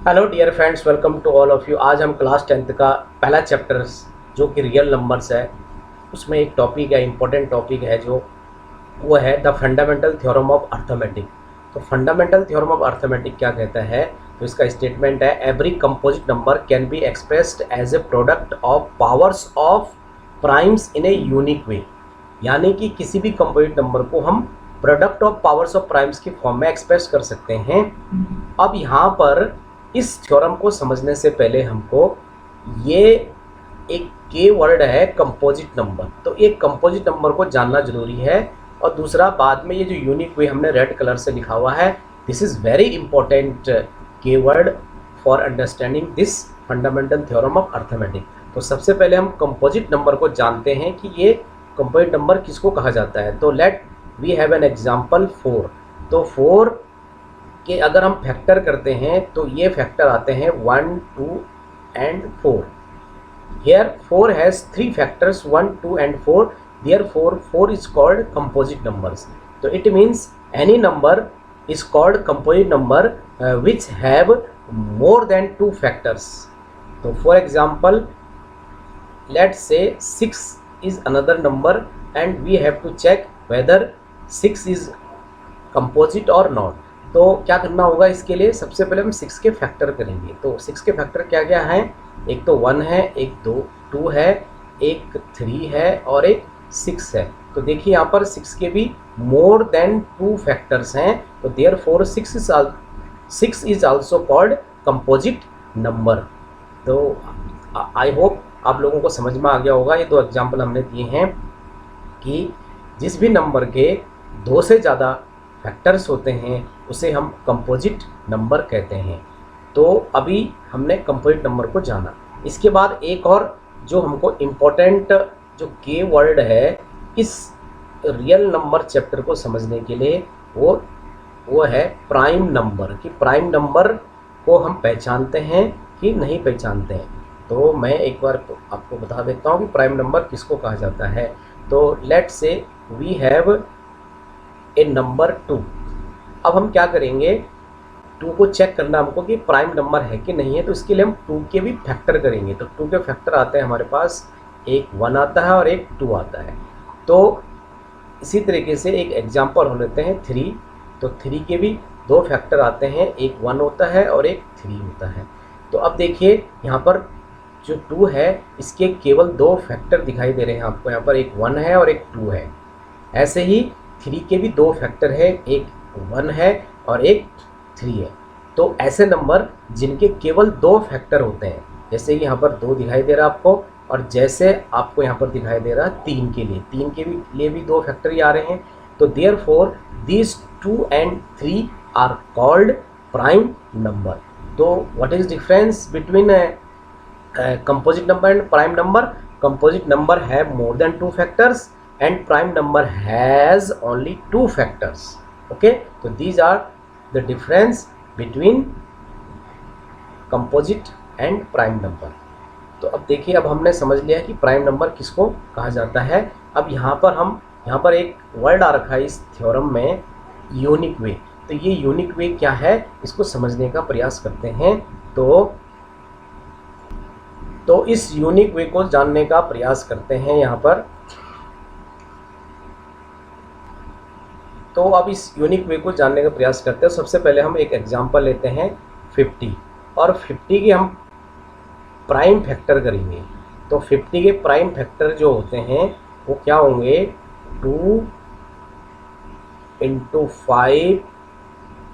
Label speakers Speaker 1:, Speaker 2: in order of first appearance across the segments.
Speaker 1: Hello dear friends, welcome to all of you. आज हम class 10th का पहला चैप्टर जो कि रियल नंबर्स है, उसमें एक टॉपिक है, इम्पोर्टेंट टॉपिक है जो वो है the fundamental theorem of arithmetic. तो फंडामेंटल थ्योरम ऑफ अर्थमेटिक क्या कहता है? तो इसका स्टेटमेंट है every composite number can be expressed as a product of powers of primes in a unique way. यानी कि किसी भी कंपोजिट नंबर को हम product of powers of primes की फॉर्म में एक्सप्रेस कर सकते हैं। अब यहाँ पर इस थ्योरम को समझने से पहले हमको ये एक के वर्ड है कंपोजिट नंबर, तो एक कंपोजिट नंबर को जानना जरूरी है। और दूसरा, बाद में ये जो यूनिक वे हमने रेड कलर से लिखा हुआ है, दिस इज़ वेरी इंपॉर्टेंट के word for understanding this fundamental theorem of arithmetic. तो सबसे पहले हम कंपोजिट नंबर को जानते हैं कि ये कंपोजिट नंबर किसको कहा जाता है। तो let we have an example 4। तो 4 कि अगर हम फैक्टर करते हैं तो ये फैक्टर आते हैं 1, 2 and 4। Here 4 has 3 factors 1, 2 and 4. Therefore 4 is called composite numbers. So it means any number is called composite number which have more than 2 factors. So for example, let's say 6 is another number and we have to check whether 6 is composite or not. तो क्या करना होगा इसके लिए? सबसे पहले हम 6 के फैक्टर करेंगे। तो 6 के फैक्टर क्या क्या हैं? एक तो 1 है, एक 2 है, एक 3 है और एक 6 है। तो देखिए यहाँ पर 6 के भी मोर देन 2 फैक्टर्स हैं। तो therefore 6 is also called composite number. तो आई होप आप लोगों को समझ में आ गया होगा। ये 2 एग्जाम्पल हमने दिए हैं कि जिस भी नंबर के 2 से ज़्यादा फैक्टर्स होते हैं उसे हम कंपोजिट नंबर कहते हैं। तो अभी हमने कंपोजिट नंबर को जाना। इसके बाद एक और जो हमको इम्पोर्टेंट जो के वर्ड है इस रियल नंबर चैप्टर को समझने के लिए वो है प्राइम नंबर। कि प्राइम नंबर को हम पहचानते हैं कि नहीं पहचानते हैं। तो मैं एक बार आपको बता देता हूँ कि प्राइम नंबर किसको कहा जाता है। तो let's say we have a number 2। अब हम क्या करेंगे, 2 को चेक करना हमको कि प्राइम नंबर है कि नहीं है। तो इसके लिए हम 2 के भी फैक्टर करेंगे। तो 2 के फैक्टर आते हैं हमारे पास, एक 1 आता है और एक 2 आता है। तो इसी तरीके से एक एग्जांपल हो लेते हैं 3। तो 3 के भी 2 फैक्टर आते हैं, एक 1 होता है और एक 3 होता है। तो अब देखिए यहाँ पर जो 2 है इसके केवल 2 फैक्टर दिखाई दे रहे हैं आपको। यहाँ पर एक 1 है और एक 2 है। ऐसे ही 3 के भी 2 फैक्टर है, एक 1 है और एक 3 है। तो ऐसे नंबर जिनके केवल 2 फैक्टर होते हैं, जैसे कि यहाँ पर 2 दिखाई दे रहा है आपको, और जैसे आपको यहाँ पर दिखाई दे रहा है 3 के लिए, 3 के लिए भी 2 फैक्टर ही आ रहे हैं। तो therefore these 2 and 3 are called prime number. तो what is difference between composite number and prime number? Composite number have more than 2 factors and prime number has only 2 factors. Okay, so these are the difference between composite and prime number. तो अब देखिए, अब हमने समझ लिया कि prime number किसको कहा जाता है। अब यहाँ पर एक वर्ड आ रखा है इस थ्योरम में, यूनिक वे। तो ये यूनिक वे क्या है इसको समझने का प्रयास करते हैं। तो इस यूनिक वे को जानने का प्रयास करते हैं यहाँ पर। तो अब इस यूनिक वे को जानने का प्रयास करते हैं। सबसे पहले हम एक एग्जांपल लेते हैं 50, और 50 के हम प्राइम फैक्टर करेंगे। तो 50 के प्राइम फैक्टर जो होते हैं वो क्या होंगे? 2 × 5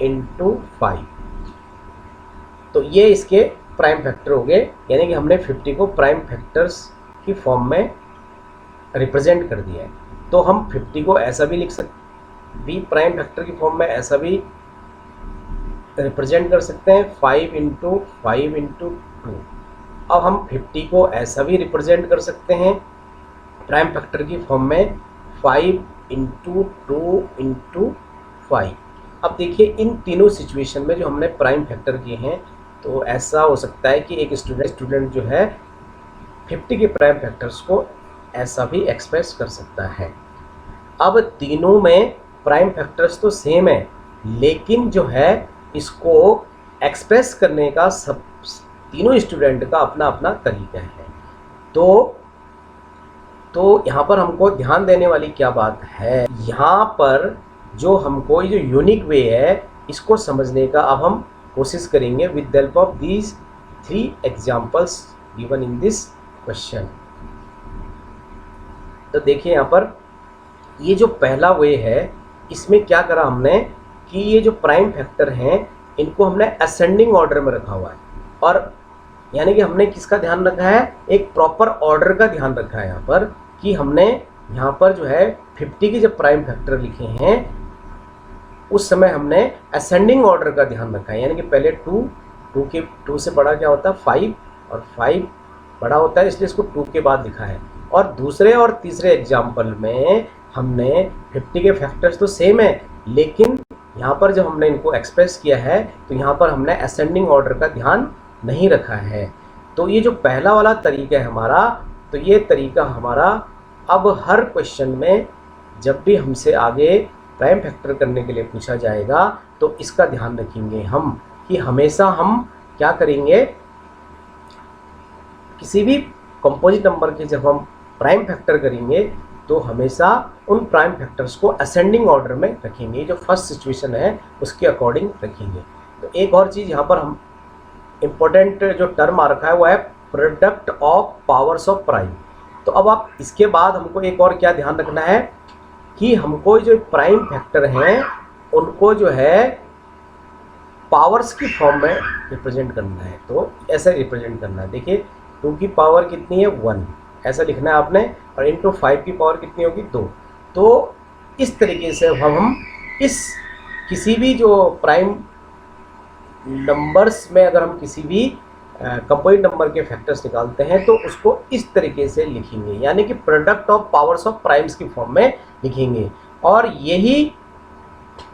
Speaker 1: × 5। तो ये इसके प्राइम फैक्टर हो गए। यानी कि हमने 50 को प्राइम फैक्टर्स की फॉर्म में रिप्रेजेंट कर दिया है। तो हम 50 को ऐसा भी लिख सकते, भी प्राइम फैक्टर की फॉर्म में ऐसा भी रिप्रेजेंट कर सकते हैं, 5 × 5 × 2। अब हम 50 को ऐसा भी रिप्रेजेंट कर सकते हैं प्राइम फैक्टर की फॉर्म में, 5 × 2 × 5। अब देखिए, इन तीनों सिचुएशन में जो हमने प्राइम फैक्टर किए हैं, तो ऐसा हो सकता है कि एक स्टूडेंट जो है 50 के प्राइम फैक्टर्स को ऐसा भी एक्सप्रेस कर सकता है। अब तीनों में प्राइम फैक्टर्स तो सेम है, लेकिन जो है इसको एक्सप्रेस करने का सब तीनों स्टूडेंट का अपना अपना तरीका है। तो यहाँ पर हमको ध्यान देने वाली क्या बात है, यहाँ पर जो हमको ये जो यूनिक वे है इसको समझने का अब हम कोशिश करेंगे with the help of these 3 examples given in this question. तो देखिए यहाँ पर ये जो पहला वे है इसमें क्या करा हमने कि ये जो प्राइम फैक्टर हैं इनको हमने असेंडिंग ऑर्डर में रखा हुआ है, और यानी कि हमने किसका ध्यान रखा है, एक प्रॉपर ऑर्डर का ध्यान रखा है यहाँ पर, कि हमने यहाँ पर जो है 50 के जब प्राइम फैक्टर लिखे हैं उस समय हमने असेंडिंग ऑर्डर का ध्यान रखा है, यानी कि पहले 2 से बड़ा क्या होता है 5, और 5 बड़ा होता है इसलिए इसको 2 के बाद लिखा है। और दूसरे और तीसरे एग्जाम्पल में हमने 50 के फैक्टर्स तो सेम है, लेकिन यहाँ पर जब हमने इनको एक्सप्रेस किया है तो यहाँ पर हमने असेंडिंग ऑर्डर का ध्यान नहीं रखा है। तो ये जो पहला वाला तरीका है हमारा, तो ये तरीका हमारा अब हर क्वेश्चन में जब भी हमसे आगे प्राइम फैक्टर करने के लिए पूछा जाएगा तो इसका ध्यान रखेंगे हम, कि हमेशा हम क्या करेंगे, किसी भी कंपोजिट नंबर के जब हम प्राइम फैक्टर करेंगे तो हमेशा उन प्राइम फैक्टर्स को असेंडिंग ऑर्डर में रखेंगे, जो फर्स्ट सिचुएशन है उसके अकॉर्डिंग रखेंगे। तो एक और चीज़ यहाँ पर हम इम्पोर्टेंट जो टर्म आ रखा है वो है product of powers of prime. तो अब आप इसके बाद हमको एक और क्या ध्यान रखना है कि हमको जो प्राइम फैक्टर हैं उनको जो है पावर्स की फॉर्म में रिप्रेजेंट करना है। तो ऐसे रिप्रेजेंट करना है, देखिए 2 की पावर कितनी है 1 ऐसा लिखना है आपने, और इंटू 5 की पावर कितनी होगी 2। तो इस तरीके से हम इस किसी भी जो प्राइम नंबर्स में अगर हम किसी भी कंपोजिट नंबर के फैक्टर्स निकालते हैं तो उसको इस तरीके से लिखेंगे, यानी कि product of powers of primes की फॉर्म में लिखेंगे, और यही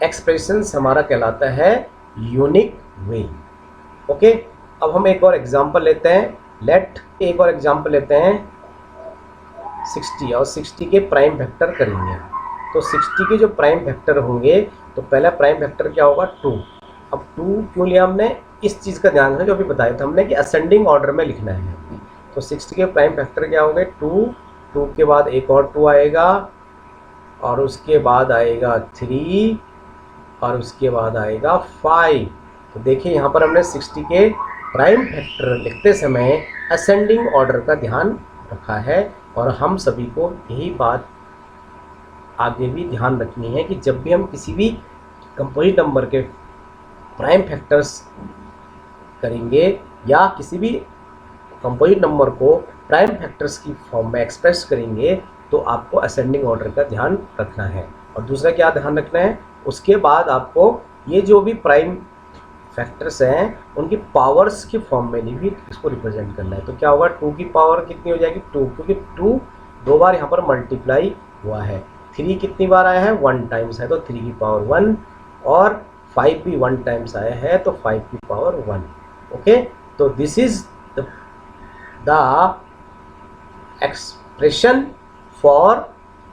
Speaker 1: एक्सप्रेशंस हमारा कहलाता है यूनिक वे। ओके, अब हम एक और एग्जांपल लेते हैं, एक और एग्जांपल लेते हैं 60, और 60 के प्राइम फैक्टर करेंगे। तो 60 के जो प्राइम फैक्टर होंगे तो पहला प्राइम फैक्टर क्या होगा 2। अब 2 क्यों लिया हमने, इस चीज़ का ध्यान रखना जो अभी बताया था हमने कि असेंडिंग ऑर्डर में लिखना है। तो 60 के प्राइम फैक्टर क्या होंगे 2 के बाद एक और 2 आएगा, और उसके बाद आएगा 3, और उसके बाद आएगा 5। तो देखिए यहाँ पर हमने 60 के प्राइम फैक्टर लिखते समय असेंडिंग ऑर्डर का ध्यान रखा है, और हम सभी को यही बात आगे भी ध्यान रखनी है कि जब भी हम किसी भी कंपोजिट नंबर के प्राइम फैक्टर्स करेंगे या किसी भी कंपोजिट नंबर को प्राइम फैक्टर्स की फॉर्म में एक्सप्रेस करेंगे तो आपको असेंडिंग ऑर्डर का ध्यान रखना है। और दूसरा क्या ध्यान रखना है, उसके बाद आपको ये जो भी प्राइम फैक्टर्स हैं उनकी पावर्स की फॉर्म में भी इसको रिप्रेजेंट करना है। तो क्या होगा 2 की पावर कितनी हो जाएगी 2, क्योंकि 2 2 बार यहाँ पर मल्टीप्लाई हुआ है। 3 कितनी बार आया है 1 टाइम्स है, तो 3 की पावर 1, और 5 भी 1 टाइम्स आया है तो 5 की पावर 1। ओके, तो this is the expression for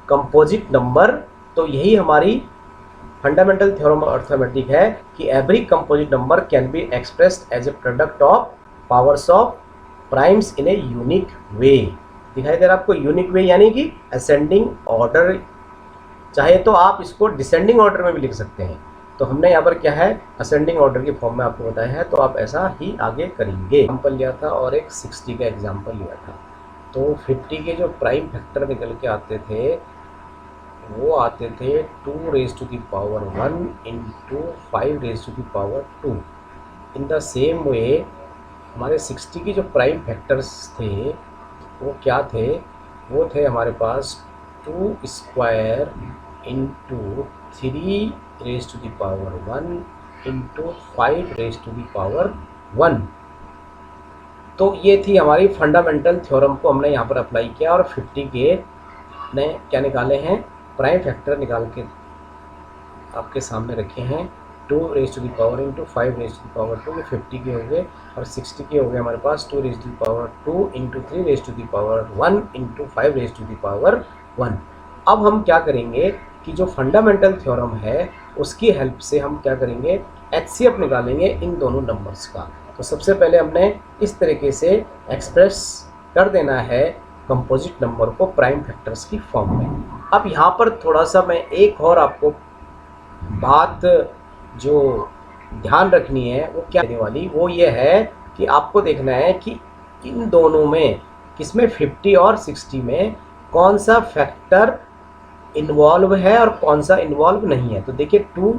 Speaker 1: composite number. तो यही हमारी फंडामेंटल थ्योरम ऑफ अर्थमेटिक है कि every composite number can be expressed as a product of powers of primes in a unique way. दिखाई दे रहा है आपको, यूनिक वे यानी कि असेंडिंग ऑर्डर, चाहे तो आप इसको डिसेंडिंग ऑर्डर में भी लिख सकते हैं। तो हमने यहाँ पर क्या है असेंडिंग ऑर्डर की फॉर्म में आपको बताया है, तो आप ऐसा ही आगे करेंगे। एग्जाम्पल लिया था और एक 60 का एग्जाम्पल लिया था। तो 50 के जो प्राइम फैक्टर निकल के आते थे वो आते थे 2 raise to the power 1 into 5 raise to the power 2। In the same way हमारे 60 के जो प्राइम फैक्टर्स थे वो क्या थे, वो थे हमारे पास 2 square into 3 raise to the power 1 into 5 raise to the power 1। तो ये थी हमारी फंडामेंटल थ्योरम को हमने यहाँ पर अप्लाई किया, और 50 के ने क्या निकाले हैं प्राइम फैक्टर निकाल के आपके सामने रखे हैं 2 raise to the power into 5 raise to the power 2। ये 50 के हो गए, और 60 के हो गए हमारे पास 2 raise to the power 2 into 3 raise to the power 1 into 5 raise to the power 1। अब हम क्या करेंगे कि जो फंडामेंटल थ्योरम है उसकी हेल्प से हम क्या करेंगे HCF निकालेंगे इन दोनों नंबर्स का। तो सबसे पहले हमने इस तरीके से एक्सप्रेस कर देना है कंपोजिट नंबर को प्राइम फैक्टर्स की फॉर्म में। अब यहाँ पर थोड़ा सा मैं एक और आपको बात जो ध्यान रखनी है वो क्या देने वाली, वो ये है कि आपको देखना है कि इन दोनों में किसमें 50 और 60 में कौन सा फैक्टर इन्वॉल्व है और कौन सा इन्वॉल्व नहीं है। तो देखिए 2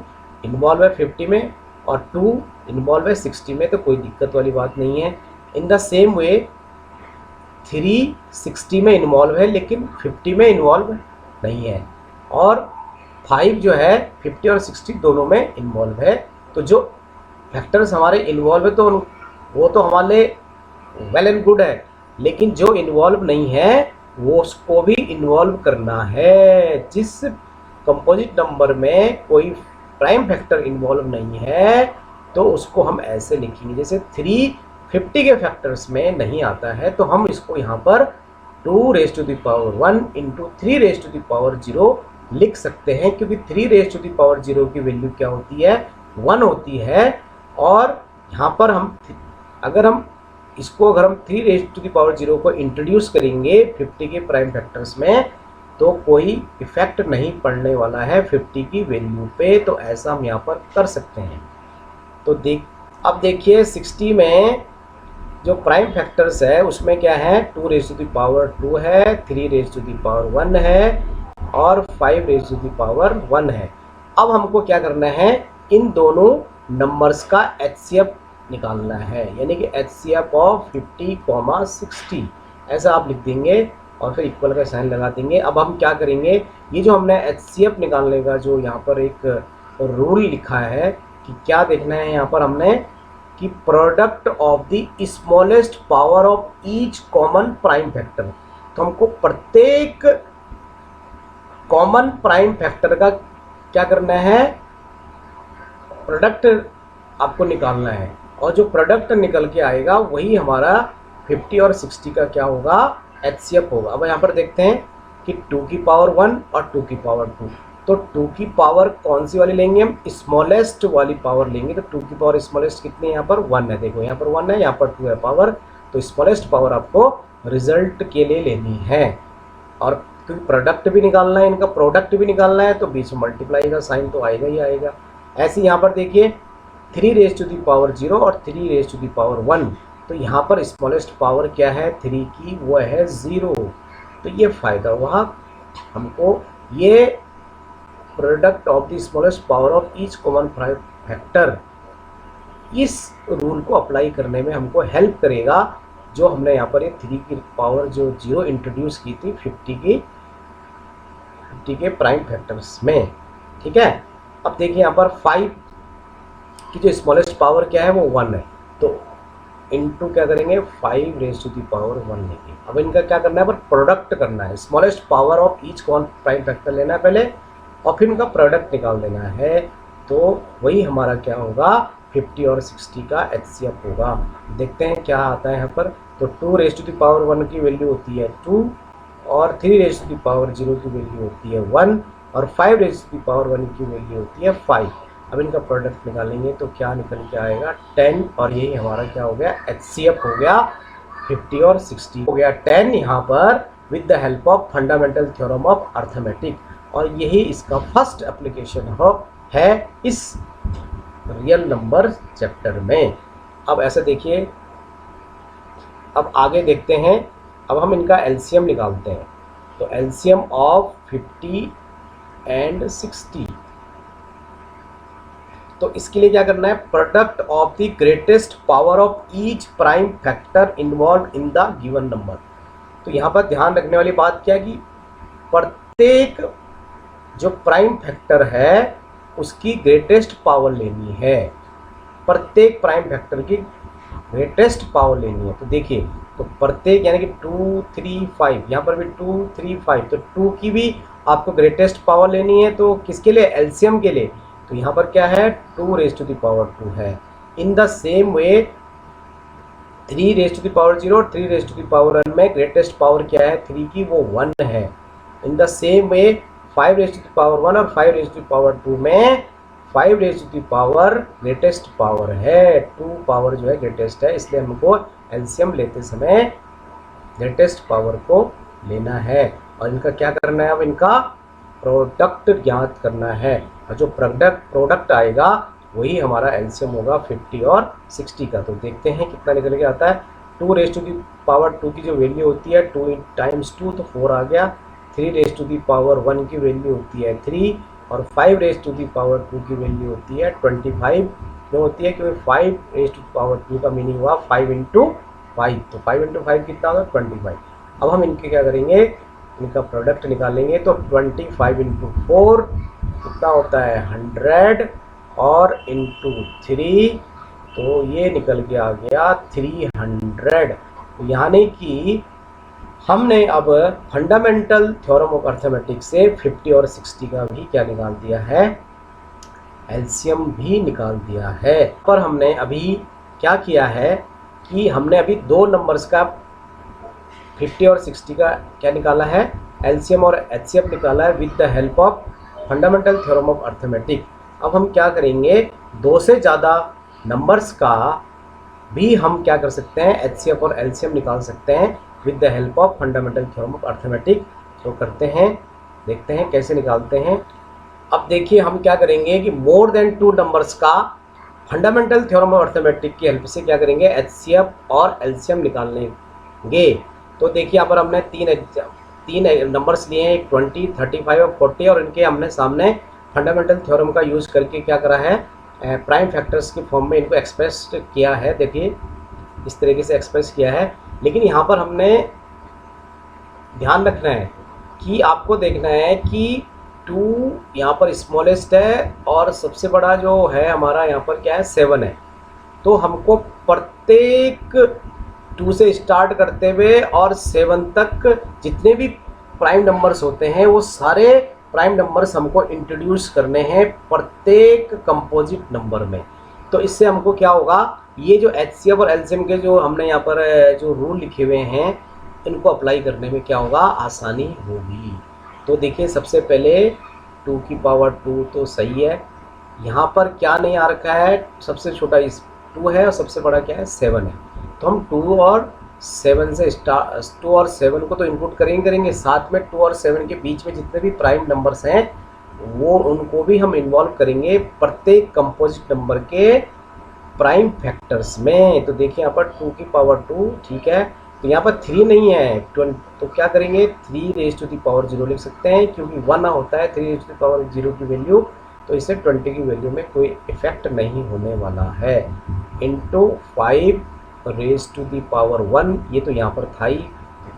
Speaker 1: इन्वॉल्व है 50 में और 2 इन्वॉल्व है 60 में, तो कोई दिक्कत वाली बात नहीं है। इन द सेम वे 3 60 में इन्वॉल्व है लेकिन 50 में इन्वॉल्व नहीं है, और 5 जो है 50 और 60 दोनों में इन्वॉल्व है। तो जो फैक्टर्स हमारे इन्वॉल्व है तो वो तो हमारे वेल एंड गुड है, लेकिन जो इन्वॉल्व नहीं है वो उसको भी इन्वॉल्व करना है। जिस कंपोजिट नंबर में कोई प्राइम फैक्टर इन्वॉल्व नहीं है तो उसको हम ऐसे लिखेंगे, जैसे 350 के फैक्टर्स में नहीं आता है तो हम इसको यहाँ पर 2 raise to the power 1 into 3 raise to the power 0 लिख सकते हैं, क्योंकि 3 रेज़ टू द पावर 0 की वैल्यू क्या होती है, 1 होती है। और यहाँ पर हम अगर हम 3 रेज़ टू द पावर 0 को इंट्रोड्यूस करेंगे 50 के प्राइम फैक्टर्स में तो कोई इफेक्ट नहीं पड़ने वाला है 50 की वैल्यू पे, तो ऐसा हम यहाँ पर कर सकते हैं। तो अब देखिए 60 में जो प्राइम फैक्टर्स है उसमें क्या है, 2 रेज़ टू द पावर 2 है, 3 रेज़ टू द पावर 1 है और 5 रेज़ टू द पावर 1 है। अब हमको क्या करना है, इन दोनों नंबर्स का HCF निकालना है, यानी कि HCF ऑफ 50, 60 ऐसा आप लिख देंगे और फिर इक्वल का साइन लगा देंगे। अब हम क्या करेंगे, ये जो हमने HCF निकालने का जो यहाँ पर एक रूल लिखा है कि क्या देखना है यहाँ पर हमने कि product of the smallest power of each common prime factor. तो हमको प्रत्येक कॉमन प्राइम फैक्टर का क्या करना है, प्रोडक्ट आपको निकालना है, और जो प्रोडक्ट निकल के आएगा वही हमारा 50 और 60 का क्या होगा, HCF होगा। अब यहाँ पर देखते हैं कि 2 की पावर 1 और 2 की पावर 2, तो 2 की पावर कौन सी वाली लेंगे हम, स्मॉलेस्ट वाली पावर लेंगे। तो 2 की पावर स्मॉलेस्ट कितनी है, यहाँ पर 1 है, देखो यहाँ पर 1 है, यहाँ पर 2 है पावर, तो स्मॉलेस्ट पावर आपको रिजल्ट के लिए लेनी है। और क्योंकि प्रोडक्ट भी निकालना है, इनका प्रोडक्ट भी निकालना है, तो बीच में मल्टीप्लाई का साइन तो आएगा ही आएगा। ऐसे यहाँ पर देखिए 3 रेज़ टू द पावर 0 और 3 रेज़ टू द पावर 1, तो यहाँ पर स्मॉलेस्ट पावर क्या है 3 की, वो है 0। तो ये फ़ायदा हुआ हमको, ये product of the smallest power of each common prime factor, इस रूल को अप्लाई करने में हमको हेल्प करेगा, जो हमने यहाँ पर ये 3 की पावर जो 0 इंट्रोड्यूस की थी 50 के प्राइम फैक्टर्स में, ठीक है। अब देखिए यहाँ पर 5 की जो स्मॉलेस्ट पावर क्या है वो 1 है, तो इनटू क्या करेंगे 5 रेज़ टू द पावर 1 लेंगे। अब इनका क्या करना है, पर प्रोडक्ट करना है, smallest power of each common prime factor लेना है पहले और फिर उनका प्रोडक्ट निकाल देना है, तो वही हमारा क्या होगा 50 और 60 का HCF होगा। देखते हैं क्या आता है यहाँ पर। तो 2 रेज़ टू द पावर 1 की वैल्यू होती है 2 और 3 रेज़ टू द पावर 0 की वैल्यू होती है 1 और 5 रेज़ टू द पावर 1 की वैल्यू होती है 5। अब इनका प्रोडक्ट निकालेंगे तो क्या निकल के आएगा 10, और यही हमारा क्या हो गया HCF हो गया 50 और 60 हो गया 10 यहाँ पर with the help of fundamental theorem of arithmetic, और यही इसका फर्स्ट एप्लीकेशन है इस रियल नंबर चैप्टर में। अब ऐसे देखिए, अब आगे देखते हैं, अब हम इनका LCM निकालते हैं। तो LCM ऑफ 50 एंड 60, तो इसके लिए क्या करना है, product of the greatest power of each prime factor involve in the given number. तो यहाँ पर ध्यान रखने वाली बात क्या है कि प्रत्येक जो प्राइम फैक्टर है उसकी ग्रेटेस्ट पावर लेनी है, प्रत्येक प्राइम फैक्टर की ग्रेटेस्ट पावर लेनी है। तो देखिए, तो प्रत्येक यानी कि 2 3 5, यहाँ पर भी 2 3 5, तो 2 की भी आपको ग्रेटेस्ट पावर लेनी है, तो किसके लिए, LCM के लिए। तो यहाँ पर क्या है 2 रेज़ टू द पावर 2 है। In the same way 3 raise to the power 0 और 3 रेज़ टू द पावर 1 में ग्रेटेस्ट पावर क्या है 3 की, वो 1 है। In the same way 5 raise to the power 1 और 5 रेज़ टू द पावर 2 में 5 raise to the power greatest power है, 2 पावर जो है ग्रेटेस्ट है, इसलिए हमको एलसीएम लेते समय ग्रेटेस्ट पावर को लेना है और इनका क्या करना है, अब इनका प्रोडक्ट ज्ञात करना है और जो प्रोडक्ट आएगा वही हमारा एलसीएम होगा 50 और 60 का। तो देखते हैं कितना निकल के आता है। 2 रेज टू दी पावर 2 की जो वैल्यू होती है 2 टाइम्स 2 तो 4 आ गया। 3 रेज टू दी पावर 1 की वैल्यू होती है 3 और 5 रेज टू दी पावर 2 की वैल्यू होती है 25। क्यों होती है? क्योंकि 5 रेज टू दी पावर 2 का मीनिंग हुआ 5 इंटू 5, तो 5 इंटू 5 कितना होगा 25। अब हम इनके क्या करेंगे, इनका प्रोडक्ट निकालेंगे तो 25 इंटू 4 कितना होता है 100 और इंटू 3 तो ये निकल के आ गया 300। यानी कि हमने अब फंडामेंटल थ्योरम ऑफ अर्थमेटिक से 50 और 60 का भी क्या निकाल दिया है, एलसीएम भी निकाल दिया है। पर हमने अभी क्या किया है कि हमने अभी दो नंबर्स का 50 और 60 का क्या निकाला है, एलसीएम और एचसीएफ निकाला है with the help of fundamental theorem of arithmetic. अब हम क्या करेंगे, दो से ज़्यादा नंबर्स का भी हम क्या कर सकते हैं, एचसीएफ और एलसीएम निकाल सकते हैं with the help of fundamental theorem of arithmetic. तो करते हैं, देखते हैं कैसे निकालते हैं। अब देखिए हम क्या करेंगे कि मोर देन 2 नंबर्स का फंडामेंटल थ्योरम ऑफ अर्थमेटिक की हेल्प से क्या करेंगे, एचसीएफ और एलसीएम निकालेंगे। तो देखिए यहाँ पर हमने तीन नंबर्स लिए हैं, 20, 35 और 40 और इनके हमने सामने फंडामेंटल थ्योरम का यूज़ करके क्या करा है, प्राइम फैक्टर्स के फॉर्म में इनको एक्सप्रेस किया है। देखिए इस तरीके से एक्सप्रेस किया है। लेकिन यहाँ पर हमने ध्यान रखना है कि आपको देखना है कि 2 यहाँ पर स्मॉलेस्ट है और सबसे बड़ा जो है हमारा यहाँ पर क्या है 7 है। तो हमको प्रत्येक 2 से स्टार्ट करते हुए और 7 तक जितने भी प्राइम नंबर्स होते हैं वो सारे प्राइम नंबर्स हमको इंट्रोड्यूस करने हैं प्रत्येक कंपोजिट नंबर में। तो इससे हमको क्या होगा, ये जो एचसीएफ और एलसीएम के जो हमने यहाँ पर जो रूल लिखे हुए हैं इनको अप्लाई करने में क्या होगा, आसानी होगी। तो देखिए सबसे पहले 2 की पावर 2 तो सही है, यहाँ पर क्या नहीं आ रखा है, सबसे छोटा इस 2 है और सबसे बड़ा क्या है 7 है। तो हम 2 और 7 से 2 और 7 को तो इनपुट करेंगे, साथ में 2 और 7 के बीच में जितने भी प्राइम नंबर्स हैं वो उनको भी हम इन्वॉल्व करेंगे प्रत्येक कंपोजिट नंबर के प्राइम फैक्टर्स में। तो देखिए यहाँ पर 2 की पावर 2 ठीक है, तो यहाँ पर 3 नहीं है, तो क्या करेंगे 3 रेज टू दी पावर 0 लिख सकते हैं क्योंकि 1 होता है 3 रेज टू दी पावर 0 की वैल्यू, तो इससे 20 की वैल्यू में कोई इफेक्ट नहीं होने वाला है। Into 5 raise to the power 1, ये तो यहाँ पर था ही,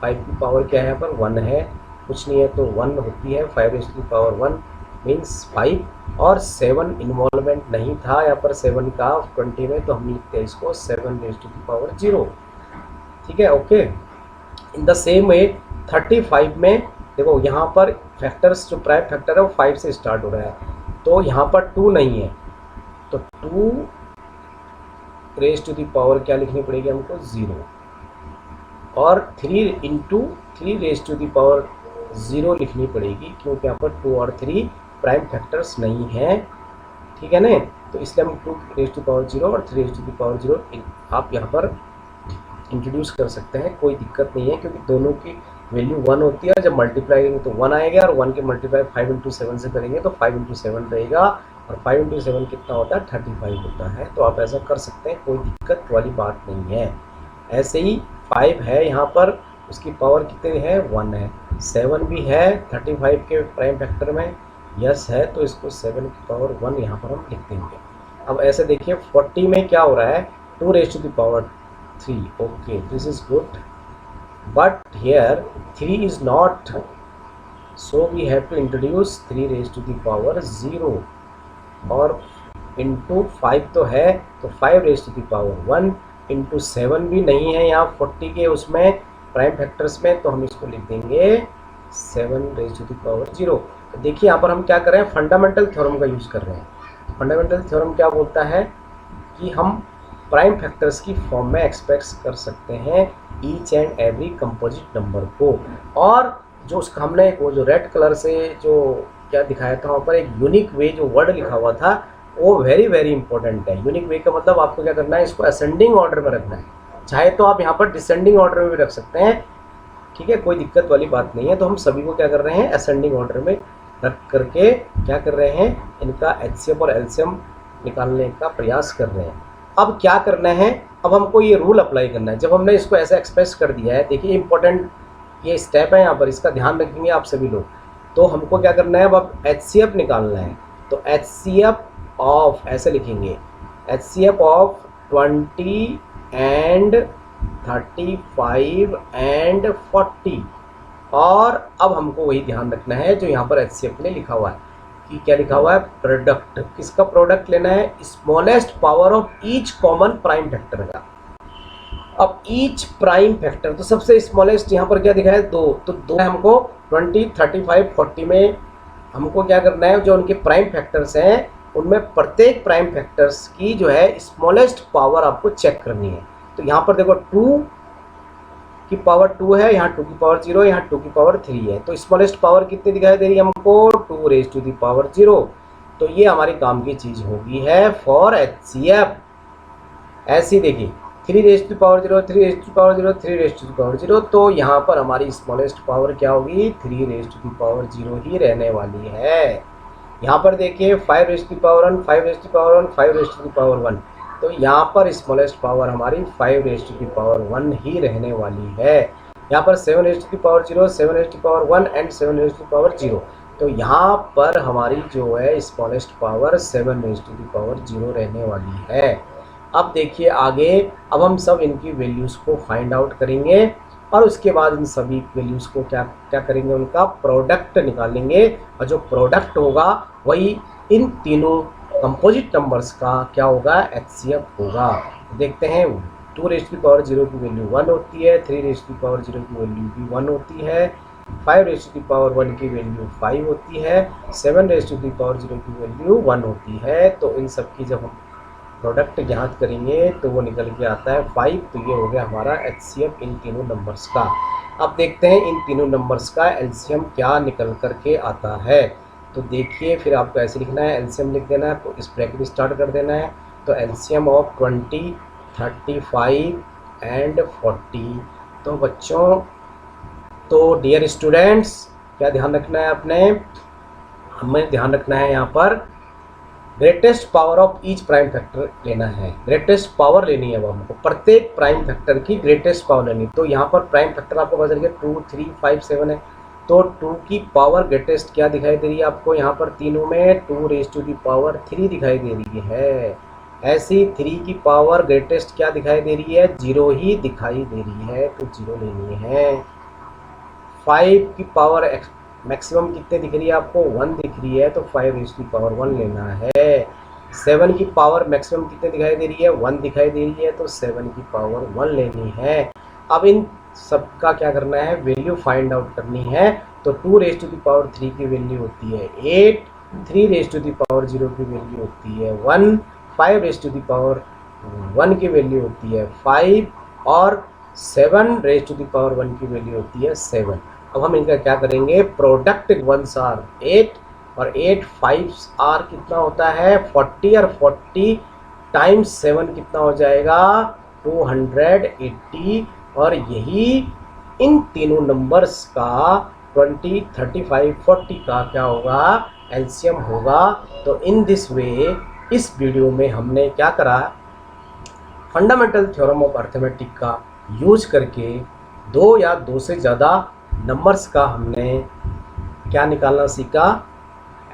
Speaker 1: 5 की पावर क्या है यहाँ पर 1 है, कुछ नहीं है तो 1 होती है। 5 raise to the power 1 means 5 और 7 इन्वॉल्वमेंट नहीं था यहाँ पर 7 का 20 में, तो हम लिखते हैं इसको 7 रेज टू दी पावर 0। ठीक है, ओके। इन द सेम वे 35 में देखो यहाँ पर फैक्टर्स जो प्राइम फैक्टर है वो 5 से स्टार्ट हो रहा है, तो यहाँ पर 2 नहीं है, तो 2 रेज टू दी पावर क्या लिखनी पड़ेगी हमको 0 और 3 into 3 raise to the power 0 लिखनी पड़ेगी क्योंकि यहाँ पर 2 और 3 प्राइम फैक्टर्स नहीं हैं। ठीक है ना, तो इसलिए हम 2 रेज टू पावर 0 और 3 रेज टू दी पावर 0 आप यहाँ पर इंट्रोड्यूस कर सकते हैं, कोई दिक्कत नहीं है क्योंकि दोनों की वैल्यू 1 होती है। जब मल्टीप्लाई करेंगे तो 1 आएगा और 1 के मल्टीप्लाई 5 इंटू 7 से करेंगे तो 5 इंटू 7 रहेगा और 5 इंटू 7 कितना होता है 35 होता है। तो आप ऐसा कर सकते हैं, कोई दिक्कत वाली बात नहीं है। ऐसे ही 5 है यहाँ पर, उसकी पावर कितनी है 1 है, 7 भी है 35 के प्राइम फैक्टर में यस है, तो इसको 7 की पावर 1 यहाँ पर हम लिख देंगे। अब ऐसे देखिए 40 में क्या हो रहा है 2 raise to the power 3, okay this is good, but here 3 is not, so we have to introduce 3 raised to the power 0 और into 5 तो है तो 5 raised to the power 1 into 7 भी नहीं है यहाँ 40 के उसमें प्राइम फैक्टर्स में, तो हम इसको लिख देंगे 7 raised to the power 0। तो देखिए यहाँ पर हम क्या कर रहे हैं, फंडामेंटल थ्योरम का यूज़ कर रहे हैं। फंडामेंटल थ्योरम क्या बोलता है कि हम प्राइम फैक्टर्स की फॉर्म में एक्सप्रेस कर सकते हैं each and every composite number को। और जो उसका हमने वो जो रेड कलर से जो क्या दिखाया था वहाँ पर एक यूनिक वे जो वर्ड लिखा हुआ था वो वेरी वेरी इंपॉर्टेंट है। यूनिक वे का मतलब आपको क्या करना है, इसको असेंडिंग ऑर्डर में रखना है। चाहे तो आप यहाँ पर डिसेंडिंग ऑर्डर में भी रख सकते हैं, ठीक है, कोई दिक्कत वाली बात नहीं है। तो हम सभी को क्या कर रहे हैं, असेंडिंग ऑर्डर में रख करके क्या कर रहे हैं, इनका एचसीएफ और एलसीएम निकालने का प्रयास कर रहे हैं। अब क्या करना है, अब हमको ये रूल अप्लाई करना है। जब हमने इसको ऐसे एक्सप्रेस कर दिया है, देखिए इंपॉर्टेंट ये स्टेप है यहाँ पर, इसका ध्यान रखेंगे आप सभी लोग। तो हमको क्या करना है, अब एचसीएफ निकालना है। तो एचसीएफ ऑफ ऐसे लिखेंगे, एचसीएफ ऑफ 20 एंड 35 एंड 40। और अब हमको वही ध्यान रखना है जो यहाँ पर एचसीएफ ने लिखा हुआ है कि क्या लिखा हुआ है, प्रोडक्ट। किसका प्रोडक्ट लेना है, smallest power of each common prime factor का। अब ईच प्राइम फैक्टर, तो सबसे स्मॉलेस्ट यहाँ पर क्या दिखा है, 2, तो 2 है हमको 20, 35, 40 में हमको क्या करना है, जो उनके प्राइम फैक्टर्स हैं उनमें प्रत्येक प्राइम फैक्टर्स की जो है स्मॉलेस्ट पावर आपको चेक करनी है। तो यहाँ पर देखो 2 की पावर 2 है, यहाँ 2 की पावर 0 है, यहाँ 2 की पावर 3 है। तो स्मॉलेस्ट पावर कितनी दिखाई दे रही है हमको, 2 रेज़ टू द पावर 0। तो ये हमारी काम की चीज़ होगी है फॉर एचसीएफ। ऐसी देखिए 3 raise to the power 0, 3 raise to the power 0, 3 raise to the power 0। तो यहाँ पर हमारी स्मॉलेस्ट पावर क्या होगी, 3 रेज़ टू द पावर 0 ही रहने वाली है। यहाँ पर देखिए 5 raise to the power 1, 5 raise to the power 1, 5 raise to the power 1। तो यहाँ पर स्मॉलेस्ट पावर हमारी 5 रेज़ टू द पावर 1 ही रहने वाली है। यहाँ पर 7 raise to the power 0, 7 raise to the power 1 and 7 raise to the power 0। तो यहाँ पर हमारी जो है smallest power 7 raise to the power 0 रहने वाली है। अब देखिए आगे, अब हम सब इनकी वैल्यूज़ को फाइंड आउट करेंगे और उसके बाद इन सभी वैल्यूज़ को क्या क्या करेंगे, उनका प्रोडक्ट निकालेंगे। और जो प्रोडक्ट होगा वही इन तीनों कंपोजिट नंबर्स का क्या होगा, एचसीएफ होगा। देखते हैं, 2 रेज़ टू द पावर 0 की वैल्यू 1 होती है, 3 रेज़ टू द पावर 0 की वैल्यू भी 1 होती है, 5 रेज़ टू द पावर 1 की वैल्यू 5 होती है, 7 रेज़ टू द पावर 0 की वैल्यू 1 होती है। तो इन सब की जब हम प्रोडक्ट ज्ञात करेंगे तो वो निकल के आता है 5। तो ये हो गया हमारा एचसीएफ इन तीनों नंबर्स का। अब देखते हैं इन तीनों नंबर्स का एलसीएम क्या निकल करके आता है। तो देखिए फिर आपको ऐसे लिखना है, एलसीएम लिख देना है, तो इस ब्रैकेट स्टार्ट कर देना है। तो एलसीएम ऑफ 20, 35 एंड 40। तो बच्चों, तो डियर स्टूडेंट्स, क्या ध्यान रखना है आपने, हमें ध्यान रखना है यहाँ पर greatest power of each prime factor लेना है। ग्रेटेस्ट पावर लेनी है वो हमको, प्रत्येक प्राइम फैक्टर की ग्रेटेस्ट पावर लेनी। तो यहाँ पर प्राइम फैक्टर आपको पता चल गया 2, 3, 5, 7 है। तो 2 की पावर ग्रेटेस्ट क्या दिखाई दे रही है आपको, यहाँ पर तीनों में 2 रेज़ टू द पावर 3 दिखाई दे रही है। ऐसी 3 की पावर ग्रेटेस्ट क्या दिखाई दे रही है, 0 ही दिखाई दे रही है, तो 0 लेनी है। 5 की पावर मैक्सिमम कितने दिख रही है आपको, 1 दिख रही है, तो 5 रेज़ टू द पावर 1 लेना है। 7 की पावर मैक्सिमम कितने दिखाई दे रही है, 1 दिखाई दे रही है, तो 7 की पावर 1 लेनी है। अब इन सबका क्या करना है, वैल्यू फाइंड आउट करनी है। तो 2 रेज़ टू द पावर 3 की वैल्यू होती है 8, 3 रेज़ टू द पावर 0 की वैल्यू होती है 1, 5 रेज़ टू द पावर 1 की वैल्यू होती है 5 और 7 रेज़ टू द पावर 1 की वैल्यू होती है 7। अब हम इनका क्या करेंगे, प्रोडक्ट 1s आर 8 और 8 5s आर कितना होता है 40, और 40 टाइम्स 7 कितना हो जाएगा 280। और यही इन तीनों नंबर्स का 20, 35, 40 का क्या होगा, एलसीएम होगा। तो इन दिस वे, इस वीडियो में हमने क्या करा, फंडामेंटल थ्योरम ऑफ अर्थमेटिक का यूज करके 2 या 2 से ज़्यादा नंबर्स का हमने क्या निकालना सीखा,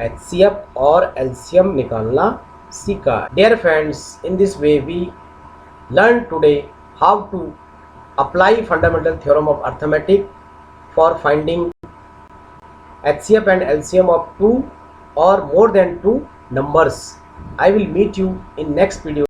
Speaker 1: एचसीएफ और एलसीएम निकालना सीखा। Dear friends, in this way we learn today how to apply fundamental theorem of arithmetic for finding HCF and LCM of 2 or more than 2 numbers. I will meet you in next video.